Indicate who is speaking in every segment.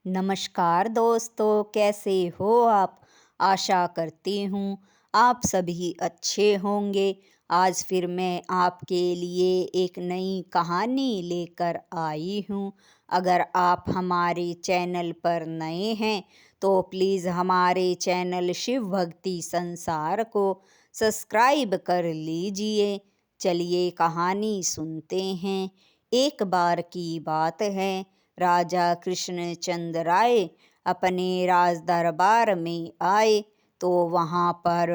Speaker 1: नमस्कार दोस्तों, कैसे हो आप? आशा करती हूँ आप सभी अच्छे होंगे। आज फिर मैं आपके लिए एक नई कहानी लेकर आई हूँ। अगर आप हमारे चैनल पर नए हैं तो प्लीज़ हमारे चैनल शिव भक्ति संसार को सब्सक्राइब कर लीजिए। चलिए कहानी सुनते हैं। एक बार की बात है, राजा कृष्णचंद राय अपने राज दरबार में आए तो वहाँ पर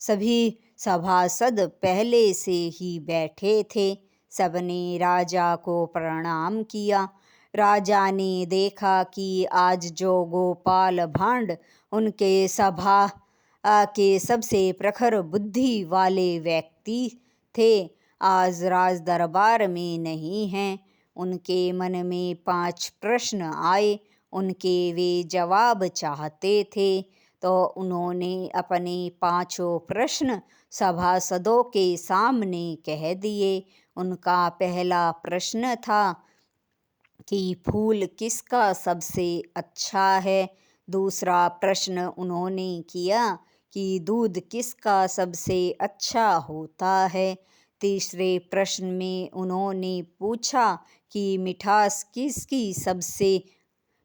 Speaker 1: सभी सभासद पहले से ही बैठे थे। सबने राजा को प्रणाम किया। राजा ने देखा कि आज जो गोपाल भांड उनके सभा के सबसे प्रखर बुद्धि वाले व्यक्ति थे, आज राज दरबार में नहीं हैं। उनके मन में 5 प्रश्न आए। उनके वे जवाब चाहते थे, तो उन्होंने अपने 5 प्रश्न सभासदों के सामने कह दिए। उनका पहला प्रश्न था कि फूल किसका सबसे अच्छा है। दूसरा प्रश्न उन्होंने किया कि दूध किसका सबसे अच्छा होता है। तीसरे प्रश्न में उन्होंने पूछा कि मिठास किसकी सबसे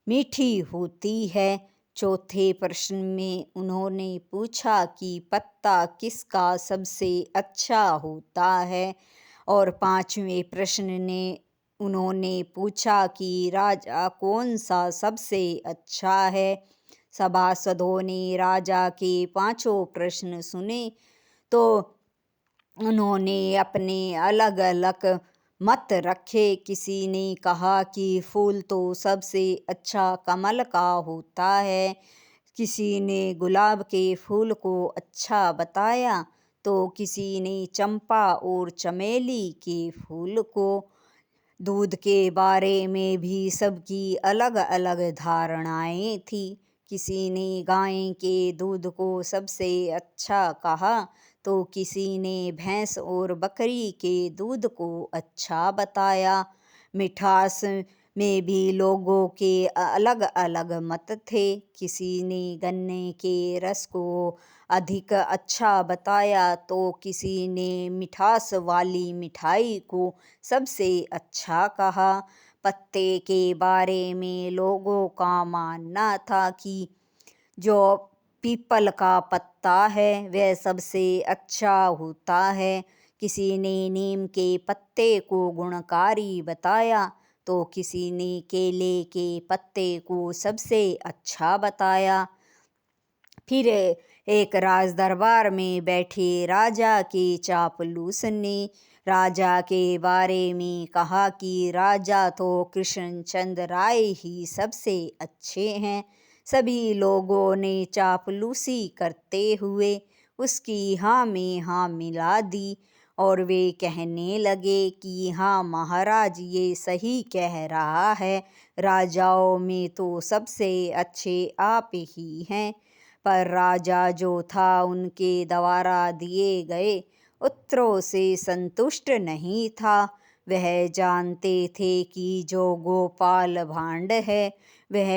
Speaker 1: मीठी होती है। चौथे प्रश्न में उन्होंने पूछा कि पत्ता किसका सबसे अच्छा होता है। और पांचवें प्रश्न ने उन्होंने पूछा कि राजा कौन सा सबसे अच्छा है। सभासदों ने राजा के 5 प्रश्न सुने तो उन्होंने अपने अलग अलग मत रखे। किसी ने कहा कि फूल तो सबसे अच्छा कमल का होता है। किसी ने गुलाब के फूल को अच्छा बताया तो किसी ने चंपा और चमेली के फूल को। दूध के बारे में भी सबकी अलग अलग धारणाएं थी। किसी ने गाय के दूध को सबसे अच्छा कहा तो किसी ने भैंस और बकरी के दूध को अच्छा बताया। मिठास में भी लोगों के अलग अलग मत थे। किसी ने गन्ने के रस को अधिक अच्छा बताया तो किसी ने मिठास वाली मिठाई को सबसे अच्छा कहा। पत्ते के बारे में लोगों का मानना था कि जो पीपल का पत्ता है वह सबसे अच्छा होता है। किसी ने नीम के पत्ते को गुणकारी बताया तो किसी ने केले के पत्ते को सबसे अच्छा बताया। फिर एक राज दरबार में बैठे राजा के चापलूस ने राजा के बारे में कहा कि राजा तो कृष्णचंद राय ही सबसे अच्छे हैं। सभी लोगों ने चापलूसी करते हुए उसकी हाँ में हाँ मिला दी और वे कहने लगे कि हाँ महाराज, ये सही कह रहा है। राजाओं में तो सबसे अच्छे आप ही हैं। पर राजा जो था उनके द्वारा दिए गए उत्तरों से संतुष्ट नहीं था। वह जानते थे कि जो गोपाल भांड है वह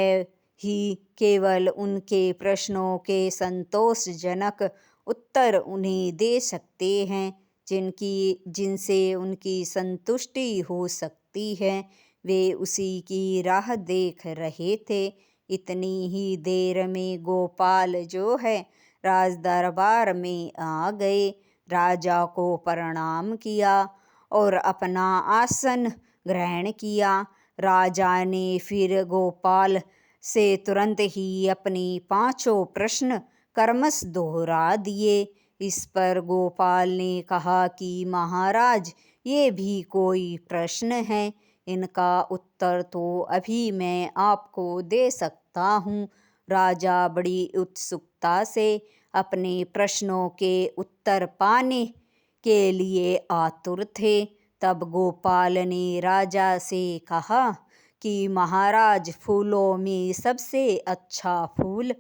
Speaker 1: ही केवल उनके प्रश्नों के संतोषजनक उत्तर उन्हें दे सकते हैं, जिनसे उनकी संतुष्टि हो सकती है। वे उसी की राह देख रहे थे। इतनी ही देर में गोपाल जो है राज दरबार में आ गए। राजा को प्रणाम किया और अपना आसन ग्रहण किया। राजा ने फिर गोपाल से तुरंत ही अपने 5 प्रश्न कर्मश दोहरा दिए। इस पर गोपाल ने कहा कि महाराज, ये भी कोई प्रश्न है? इनका उत्तर तो अभी मैं आपको दे सकता हूँ। राजा बड़ी उत्सुकता से अपने प्रश्नों के उत्तर पाने के लिए आतुर थे। तब गोपाल ने राजा से कहा कि महाराज, फूलों में सबसे अच्छा फूल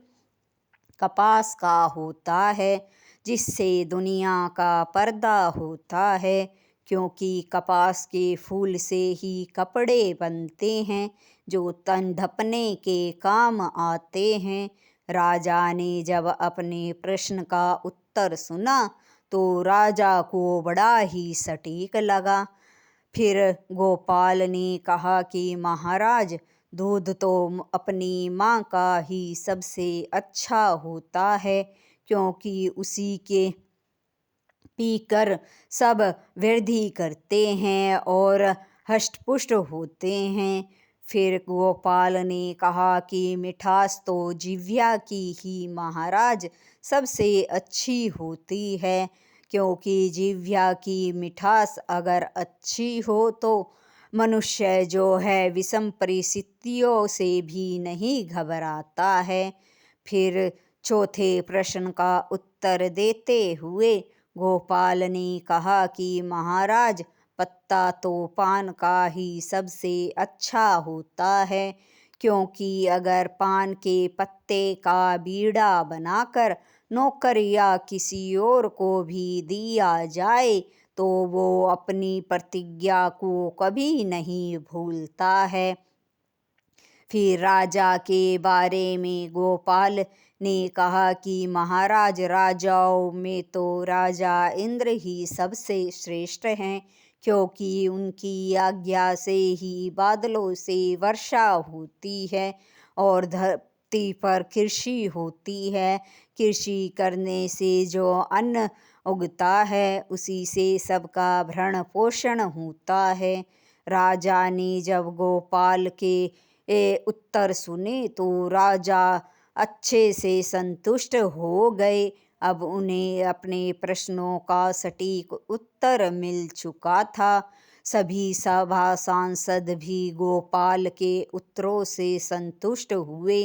Speaker 1: कपास का होता है, जिससे दुनिया का पर्दा होता है। क्योंकि कपास के फूल से ही कपड़े बनते हैं, जो तन ढपने के काम आते हैं। राजा ने जब अपने प्रश्न का उत्तर सुना तो राजा को बड़ा ही सटीक लगा। फिर गोपाल ने कहा कि महाराज, दूध तो अपनी माँ का ही सबसे अच्छा होता है, क्योंकि उसी के पीकर सब वृद्धि करते हैं और हष्टपुष्ट होते हैं। फिर गोपाल ने कहा कि मिठास तो जिह्वा की ही महाराज सबसे अच्छी होती है, क्योंकि जिह्वा की मिठास अगर अच्छी हो तो मनुष्य जो है विषम परिस्थितियों से भी नहीं घबराता है। फिर चौथे प्रश्न का उत्तर देते हुए गोपाल ने कहा कि महाराज, पत्ता तो पान का ही सबसे अच्छा होता है, क्योंकि अगर पान के पत्ते का बीड़ा बनाकर नौकर या किसी और को भी दिया जाए तो वो अपनी प्रतिज्ञा को कभी नहीं भूलता है। फिर राजा के बारे में गोपाल ने कहा कि महाराज, राजाओं में तो राजा इंद्र ही सबसे श्रेष्ठ हैं, क्योंकि उनकी आज्ञा से ही बादलों से वर्षा होती है और धरती पर कृषि होती है। कृषि करने से जो अन्न उगता है उसी से सबका भरण पोषण होता है। राजा ने जब गोपाल के उत्तर सुने तो राजा अच्छे से संतुष्ट हो गए। अब उन्हें अपने प्रश्नों का सटीक उत्तर मिल चुका था। सभी सभा सांसद भी गोपाल के उत्तरों से संतुष्ट हुए।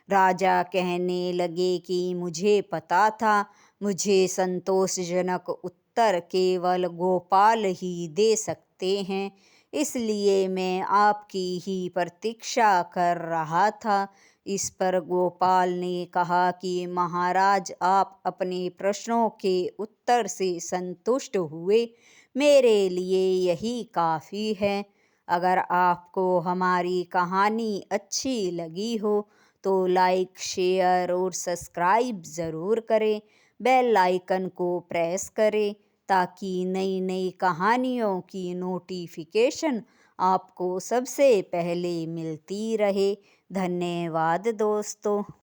Speaker 1: राजा कहने लगे कि मुझे पता था, मुझे संतोषजनक उत्तर केवल गोपाल ही दे सकते हैं, इसलिए मैं आपकी ही प्रतीक्षा कर रहा था। इस पर गोपाल ने कहा कि महाराज, आप अपने प्रश्नों के उत्तर से संतुष्ट हुए, मेरे लिए यही काफ़ी है। अगर आपको हमारी कहानी अच्छी लगी हो तो लाइक, शेयर और सब्सक्राइब ज़रूर करें। बेल आइकन को प्रेस करें ताकि नई नई कहानियों की नोटिफिकेशन आपको सबसे पहले मिलती रहे। धन्यवाद दोस्तों।